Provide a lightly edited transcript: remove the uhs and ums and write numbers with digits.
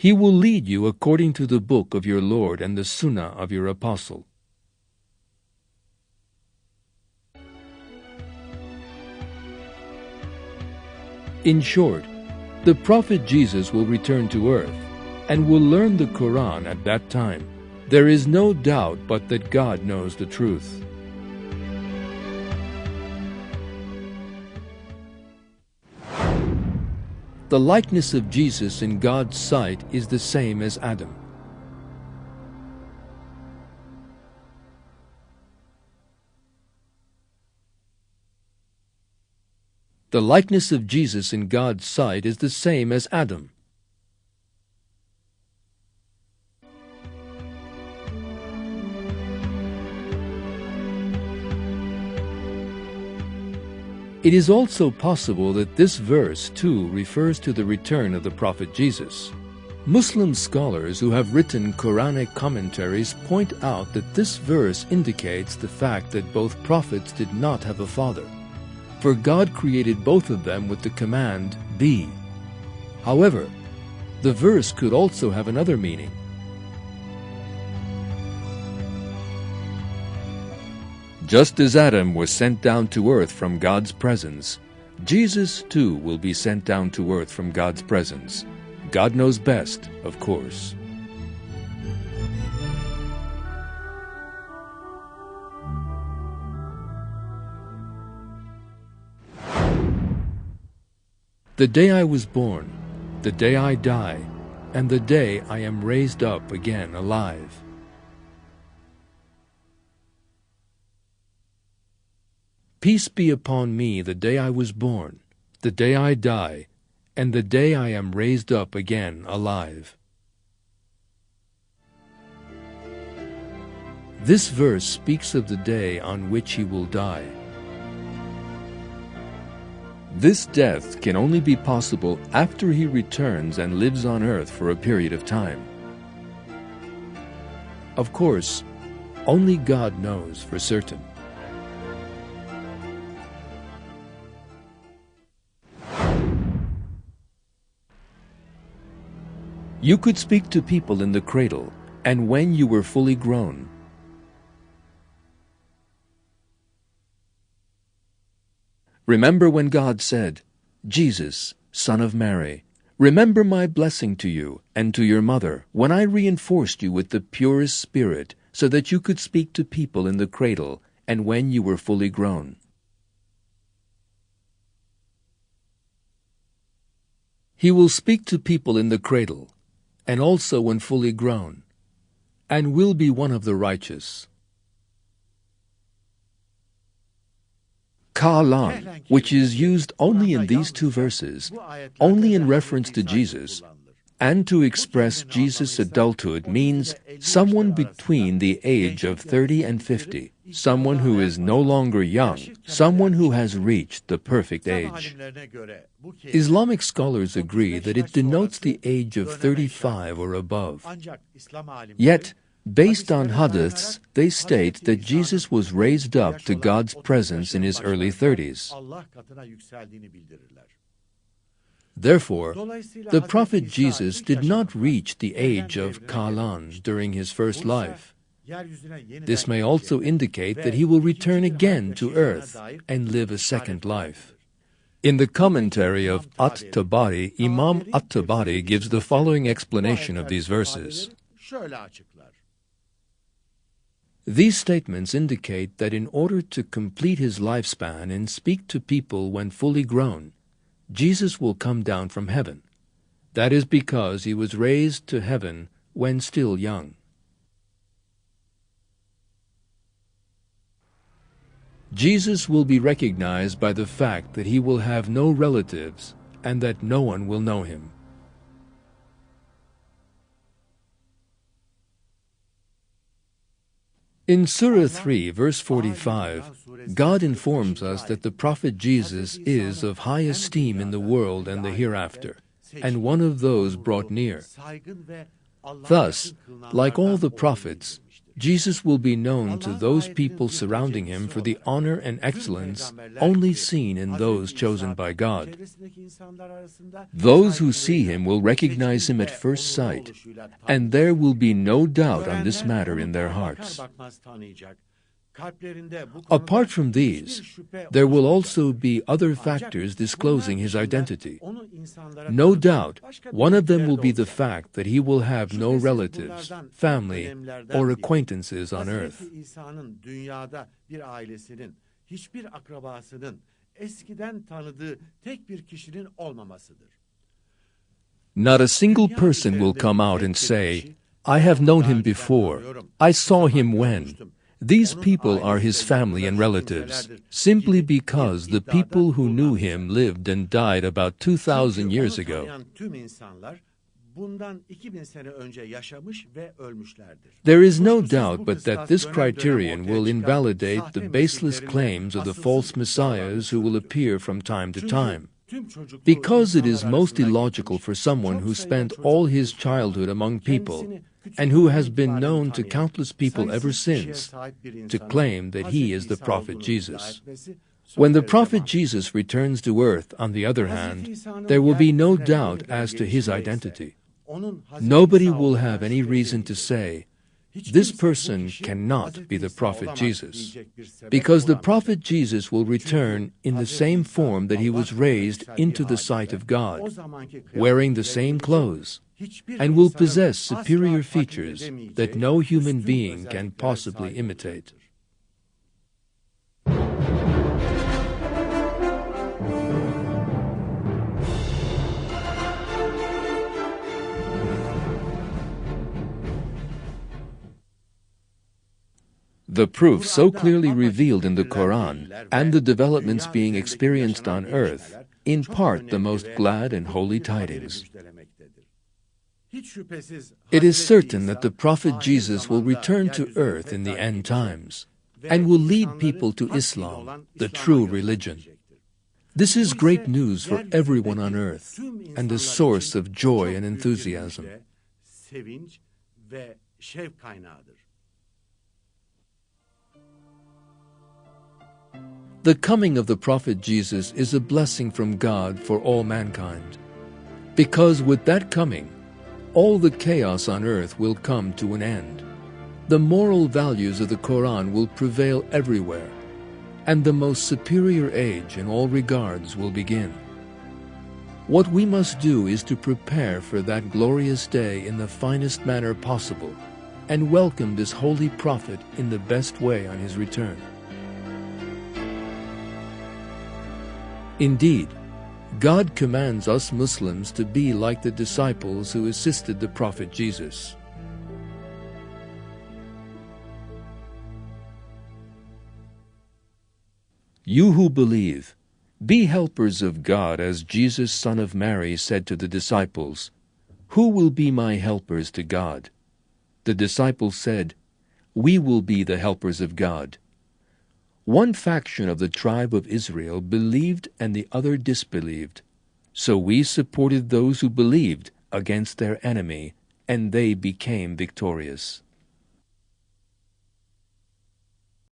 He will lead you according to the book of your Lord and the sunnah of your apostle. In short, the Prophet Jesus will return to earth and will learn the Quran at that time. There is no doubt but that God knows the truth. The likeness of Jesus in God's sight is the same as Adam. The likeness of Jesus in God's sight is the same as Adam. It is also possible that this verse too refers to the return of the Prophet Jesus. Muslim scholars who have written Quranic commentaries point out that this verse indicates the fact that both prophets did not have a father, for God created both of them with the command, "Be." However, the verse could also have another meaning. Just as Adam was sent down to earth from God's presence, Jesus too will be sent down to earth from God's presence. God knows best, of course. The day I was born, the day I die, and the day I am raised up again alive. Peace be upon me the day I was born, the day I die, and the day I am raised up again alive. This verse speaks of the day on which he will die. This death can only be possible after he returns and lives on earth for a period of time. Of course, only God knows for certain. You could speak to people in the cradle, and when you were fully grown. Remember when God said, "Jesus, son of Mary, remember my blessing to you and to your mother when I reinforced you with the purest spirit so that you could speak to people in the cradle and when you were fully grown." He will speak to people in the cradle and also when fully grown, and will be one of the righteous. Kalan, which is used only in these two verses, only in reference to Jesus, and to express Jesus' adulthood, means someone between the age of 30 and 50, someone who is no longer young, someone who has reached the perfect age. Islamic scholars agree that it denotes the age of 35 or above. Yet, based on hadiths, they state that Jesus was raised up to God's presence in his early 30s. Therefore, the Prophet Jesus did not reach the age of Kalan during his first life. This may also indicate that he will return again to earth and live a second life. In the commentary of At-Tabari, Imam At-Tabari gives the following explanation of these verses. These statements indicate that in order to complete his lifespan and speak to people when fully grown, Jesus will come down from heaven. That is because he was raised to heaven when still young. Jesus will be recognized by the fact that he will have no relatives and that no one will know him. In Surah 3, verse 45, God informs us that the Prophet Jesus is of high esteem in the world and the hereafter, and one of those brought near. Thus, like all the prophets, Jesus will be known to those people surrounding him for the honor and excellence only seen in those chosen by God. Those who see him will recognize him at first sight, and there will be no doubt on this matter in their hearts. Apart from these, there will also be other factors disclosing his identity. No doubt, one of them will be the fact that he will have no relatives, family, or acquaintances on earth. Not a single person will come out and say, "I have known him before. I saw him when." These people are his family and relatives, simply because the people who knew him lived and died about 2,000 years ago. There is no doubt but that this criterion will invalidate the baseless claims of the false messiahs who will appear from time to time. Because it is most illogical for someone who spent all his childhood among people and who has been known to countless people ever since, to claim that he is the prophet Jesus. When the prophet Jesus returns to earth, on the other hand, there will be no doubt as to his identity. Nobody will have any reason to say, "This person cannot be the prophet Jesus," because the prophet Jesus will return in the same form that he was raised into the sight of God, wearing the same clothes, and will possess superior features that no human being can possibly imitate. The proof so clearly revealed in the Quran and the developments being experienced on earth impart the most glad and holy tidings. It is certain that the prophet Jesus will return to earth in the end times and will lead people to Islam, the true religion. This is great news for everyone on earth and a source of joy and enthusiasm. The coming of the prophet Jesus is a blessing from God for all mankind, because with that coming, all the chaos on earth will come to an end. The moral values of the Quran will prevail everywhere, and the most superior age in all regards will begin. What we must do is to prepare for that glorious day in the finest manner possible, and welcome this holy prophet in the best way on his return. Indeed, God commands us Muslims to be like the disciples who assisted the prophet Jesus. You who believe, be helpers of God, as Jesus, son of Mary, said to the disciples, "Who will be my helpers to God?" The disciples said, "We will be the helpers of God." One faction of the tribe of Israel believed and the other disbelieved. So we supported those who believed against their enemy, and they became victorious.